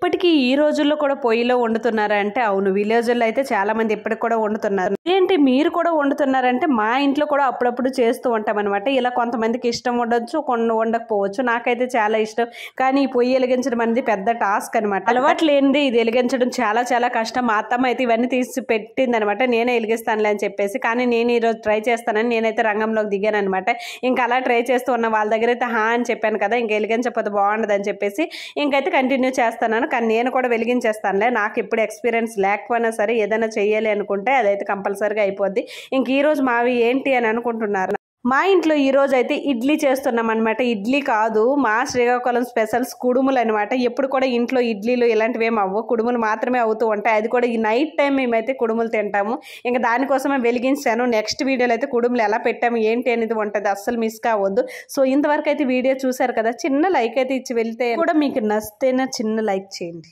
ఇప్పటికీ ఈ రోజుల్లో కూడా పొయ్యిలో వండుతున్నారా అంటే అవును, విలేజ్లో అయితే చాలా మంది ఇప్పటికి కూడా వండుతున్నారు. ఏంటి మీరు కూడా వండుతున్నారంటే మా ఇంట్లో కూడా అప్పుడప్పుడు చేస్తూ ఉంటాం అనమాట. ఇలా కొంతమందికి ఇష్టం ఉండొచ్చు, కొన్ని వండకపోవచ్చు. నాకైతే చాలా ఇష్టం, కానీ ఈ పొయ్యి వెలిగించడం అనేది పెద్ద టాస్క్ అనమాట. అలవాటు లేనిది ఇది వెలిగించడం చాలా చాలా కష్టం. మా అత్తమ్మ అయితే ఇవన్నీ తీసి పెట్టింది అనమాట, నేనే వెలిగిస్తానులే అని చెప్పేసి. కానీ నేను ఈరోజు ట్రై చేస్తానని నేనైతే రంగంలోకి దిగాను అనమాట. ఇంకా అలా ట్రై చేస్తూ ఉన్న వాళ్ళ దగ్గర అయితే అని చెప్పాను కదా, ఇంకా వెలిగించకపోతే బాగుండదు అని చెప్పేసి ఇంకైతే కంటిన్యూ చేస్తున్నాను. కానీ నేను కూడా వెలిగించేస్తానులే, నాకు ఇప్పుడు ఎక్స్పీరియన్స్ లేకపోయినా సరే ఏదైనా చెయ్యాలి అనుకుంటే అదైతే కంపల్సరీగా అయిపోద్ది. ఇంక ఈరోజు మావి ఏంటి అని అనుకుంటున్నారు, మా ఇంట్లో ఈరోజు అయితే ఇడ్లీ చేస్తున్నాం అనమాట. ఇడ్లీ కాదు, మా శ్రీకాకుళం స్పెషల్స్ కుడుములు అనమాట. ఎప్పుడు కూడా ఇంట్లో ఇడ్లీలు ఇలాంటివి ఏమి అవ్వవు, కుడుములు మాత్రమే అవుతూ ఉంటాయి. అది కూడా ఈ నైట్ టైం మేమైతే కుడుములు తింటాము. ఇంకా దానికోసమే వెలిగించాను. నెక్స్ట్ వీడియోలో అయితే కుడుములు ఎలా పెట్టాము ఏంటి అనేది ఉంటుంది, అస్సలు మిస్ కావద్దు. సో ఇంతవరకు అయితే వీడియో చూసారు కదా, చిన్న లైక్ అయితే ఇచ్చి వెళ్తే కూడా మీకు నచ్చితేనే చిన్న లైక్ చేయండి.